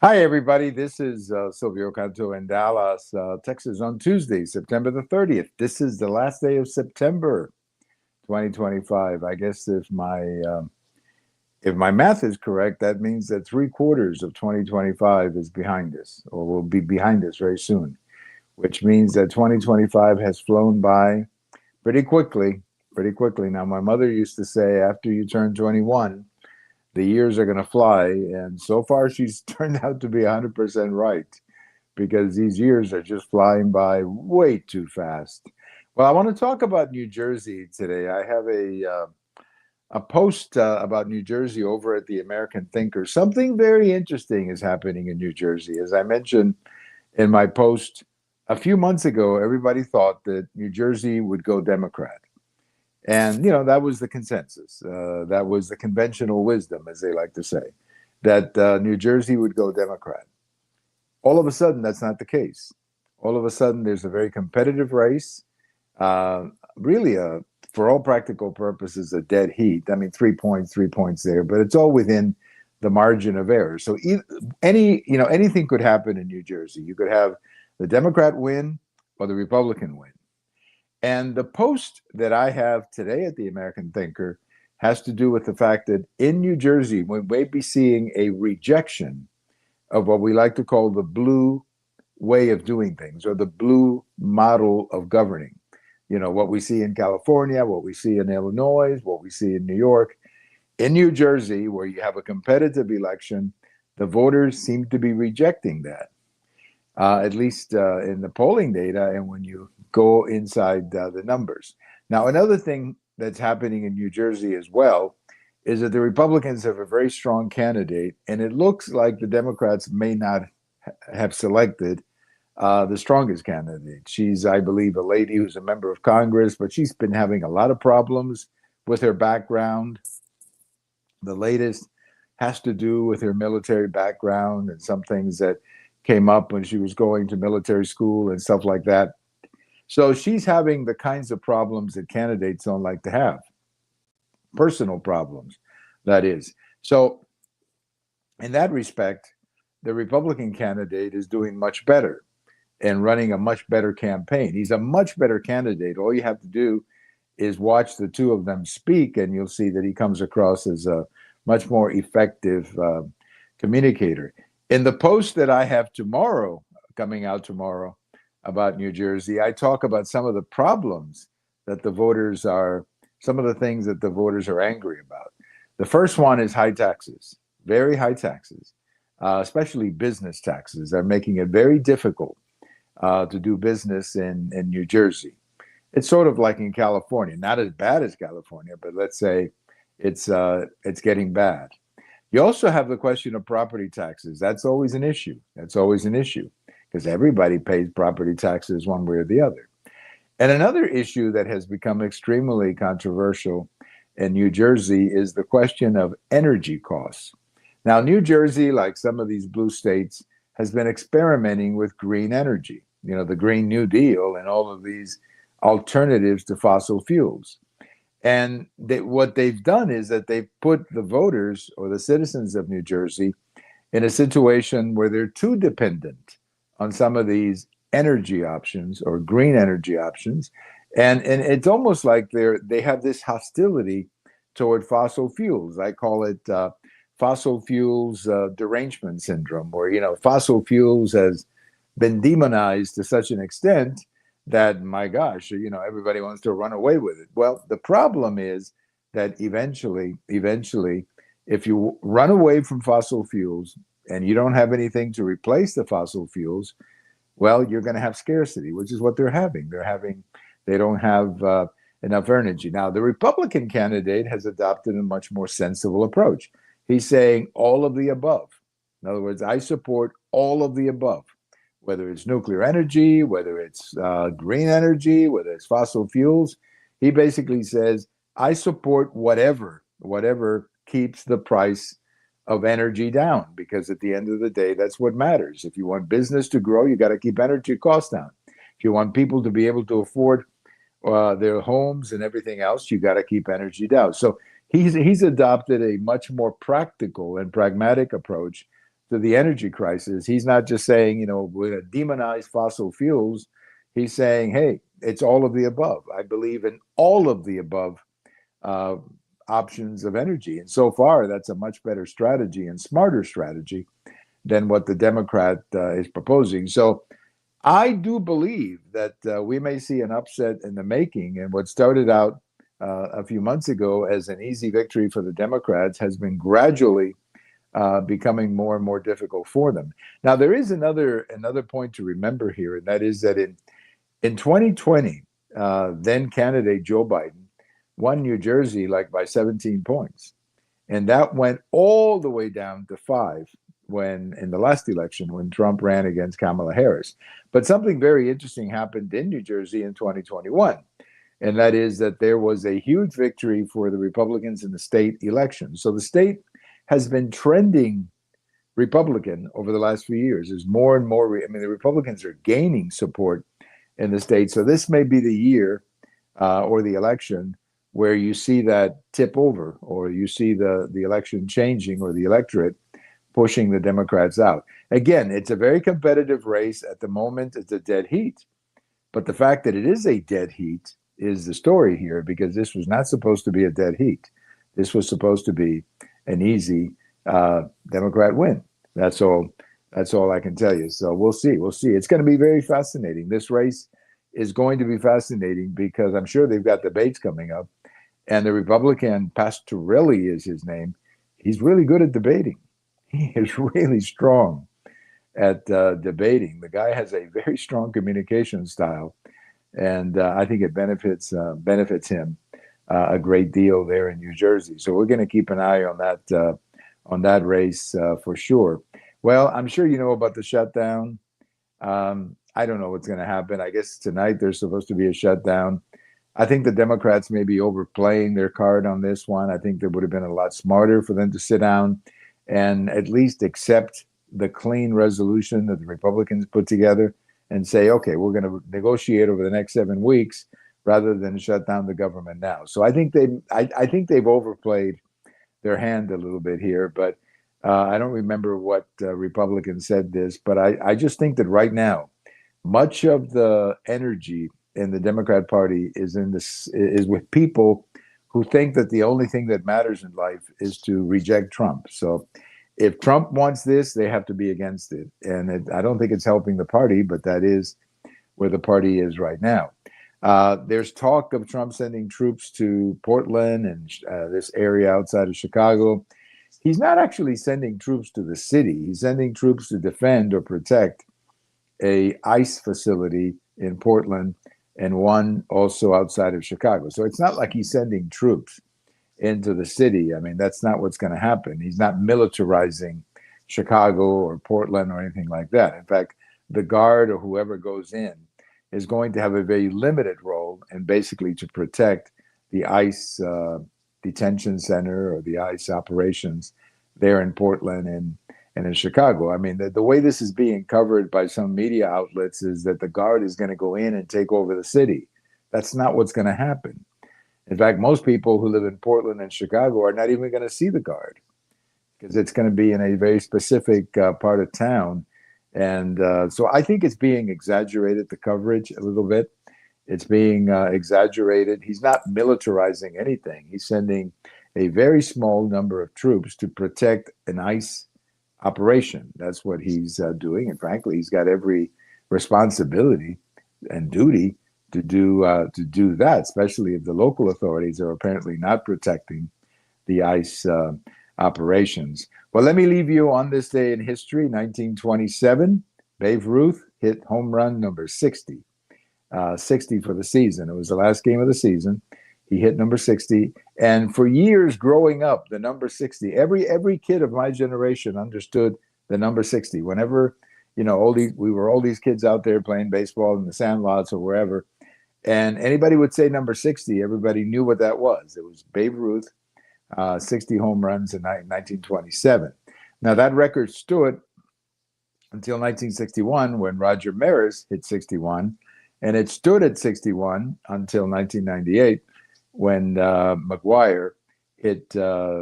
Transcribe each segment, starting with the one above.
Hi, everybody. This is Silvio Canto in Dallas, Texas on Tuesday, September the 30th. This is the last day of September 2025. I guess if my math is correct, that means that three-quarters of 2025 is behind us or will be behind us very soon, which means that 2025 has flown by pretty quickly, pretty quickly. Now, my mother used to say after you turn 21, the years are going to fly. And so far, she's turned out to be 100% right because these years are just flying by way too fast. Well, I want to talk about New Jersey today. I have a post about New Jersey over at the American Thinker. Something very interesting is happening in New Jersey. As I mentioned in my post a few months ago, everybody thought that New Jersey would go Democrat. And, that was the consensus. That was the conventional wisdom, as they like to say, that New Jersey would go Democrat. All of a sudden, that's not the case. All of a sudden, there's a very competitive race, uh, really, for all practical purposes, a dead heat. I mean, 3 points there, but it's all within the margin of error. So anything could happen in New Jersey. You could have the Democrat win or the Republican win. And the post that I have today at the American Thinker has to do with the fact that in New Jersey, we may be seeing a rejection of what we like to call the blue way of doing things or the blue model of governing. What we see in California, what we see in Illinois, what we see in New York. In New Jersey, where you have a competitive election, the voters seem to be rejecting that, at least in the polling data and when you go inside the numbers. Now, another thing that's happening in New Jersey as well is that the Republicans have a very strong candidate, and it looks like the Democrats may not have selected the strongest candidate. She's, I believe, a lady who's a member of Congress, but she's been having a lot of problems with her background. The latest has to do with her military background and some things that came up when she was going to military school and stuff like that. So she's having the kinds of problems that candidates don't like to have, personal problems, that is. So, in that respect, the Republican candidate is doing much better and running a much better campaign. He's a much better candidate. All you have to do is watch the two of them speak, and you'll see that he comes across as a much more effective communicator. In the post that I have tomorrow, coming out tomorrow, about New Jersey, I talk about some of the problems that some of the things that the voters are angry about. The first one is high taxes, very high taxes, especially business taxes. They're making it very difficult to do business in New Jersey. It's sort of like in California, not as bad as California, but let's say it's getting bad. You also have the question of property taxes. That's always an issue. That's always an issue because everybody pays property taxes one way or the other. And another issue that has become extremely controversial in New Jersey is the question of energy costs. Now, New Jersey, like some of these blue states, has been experimenting with green energy, the Green New Deal and all of these alternatives to fossil fuels. And what they've done is that they've put the voters or the citizens of New Jersey in a situation where they're too dependent on some of these energy options or green energy options. And it's almost like they have this hostility toward fossil fuels. I call it fossil fuels derangement syndrome, where, fossil fuels has been demonized to such an extent that, my gosh, everybody wants to run away with it. Well, the problem is that eventually, if you run away from fossil fuels and you don't have anything to replace the fossil fuels, well, you're going to have scarcity, which is what they're having. They don't have enough energy. Now, the Republican candidate has adopted a much more sensible approach. He's saying all of the above. In other words, I support all of the above, whether it's nuclear energy, whether it's green energy, whether it's fossil fuels. He basically says, I support whatever keeps the price of energy down, because at the end of the day, that's what matters. If you want business to grow, you got to keep energy costs down. If you want people to be able to afford their homes and everything else, you got to keep energy down. So he's adopted a much more practical and pragmatic approach to the energy crisis. He's not just saying, we're going to demonize fossil fuels. He's saying, hey, it's all of the above. I believe in all of the above uh, options of energy. And so far, that's a much better strategy and smarter strategy than what the Democrat is proposing. So I do believe that we may see an upset in the making. And what started out a few months ago as an easy victory for the Democrats has been gradually becoming more and more difficult for them. Now, there is another point to remember here, and that is that in 2020, then candidate Joe Biden won New Jersey like by 17 points. And that went all the way down to 5 when in the last election when Trump ran against Kamala Harris. But something very interesting happened in New Jersey in 2021. And that is that there was a huge victory for the Republicans in the state election. So the state has been trending Republican over the last few years. There's more and more, the Republicans are gaining support in the state. So this may be the year or the election where you see that tip over, or you see the election changing, or the electorate pushing the Democrats out. Again, it's a very competitive race. At the moment, it's a dead heat. But the fact that it is a dead heat is the story here, because this was not supposed to be a dead heat. This was supposed to be an easy Democrat win. That's all I can tell you. So we'll see. It's going to be very fascinating. This race is going to be fascinating because I'm sure they've got debates coming up. And the Republican, Pastorelli is his name, he's really good at debating. He is really strong at debating. The guy has a very strong communication style, and I think it benefits him a great deal there in New Jersey. So we're going to keep an eye on that race for sure. Well, I'm sure you know about the shutdown. I don't know what's going to happen. I guess tonight there's supposed to be a shutdown. I think the Democrats may be overplaying their card on this one. I think it would have been a lot smarter for them to sit down and at least accept the clean resolution that the Republicans put together and say, okay, we're going to negotiate over the next 7 weeks rather than shut down the government now. So I think they've overplayed their hand a little bit here, but I don't remember what Republicans said this, but I just think that right now, much of the energy in the Democrat Party is with people who think that the only thing that matters in life is to reject Trump. So if Trump wants this, they have to be against it. And I don't think it's helping the party, but that is where the party is right now. There's talk of Trump sending troops to Portland and this area outside of Chicago. He's not actually sending troops to the city. He's sending troops to defend or protect a ICE facility in Portland and one also outside of Chicago. So it's not like he's sending troops into the city. I mean, that's not what's going to happen. He's not militarizing Chicago or Portland or anything like that. In fact, the guard or whoever goes in is going to have a very limited role and basically to protect the ICE detention center or the ICE operations there in Portland and in Chicago. I mean, the way this is being covered by some media outlets is that the guard is going to go in and take over the city. That's not what's going to happen. In fact, most people who live in Portland and Chicago are not even going to see the guard because it's going to be in a very specific part of town. And so I think it's being exaggerated, the coverage a little bit. It's being exaggerated. He's not militarizing anything. He's sending a very small number of troops to protect an ICE operation. That's what he's doing. And frankly, he's got every responsibility and duty to do that, especially if the local authorities are apparently not protecting the ICE operations. Well, let me leave you on this day in history, 1927. Babe Ruth hit home run number 60, 60 for the season. It was the last game of the season. He hit number 60. And for years growing up, the number 60, every kid of my generation understood the number 60. Whenever, we were all these kids out there playing baseball in the sandlots or wherever, and anybody would say number 60, everybody knew what that was. It was Babe Ruth, 60 home runs in 1927. Now, that record stood until 1961 when Roger Maris hit 61, and it stood at 61 until 1998 when McGuire hit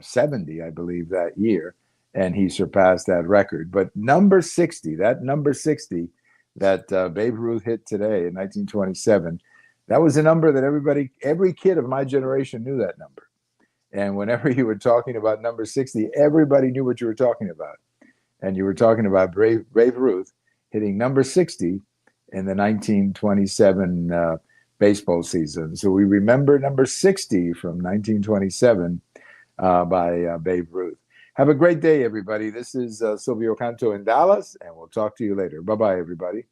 70, I believe, that year. and he surpassed that record. But number 60, that number 60 that Babe Ruth hit today in 1927, that was a number that every kid of my generation knew that number. And whenever you were talking about number 60, everybody knew what you were talking about. And you were talking about Babe Ruth hitting number 60 in the 1927 baseball season. So we remember number 60 from 1927 by Babe Ruth. Have a great day, everybody. This is Silvio Canto in Dallas, and we'll talk to you later. Bye-bye, everybody.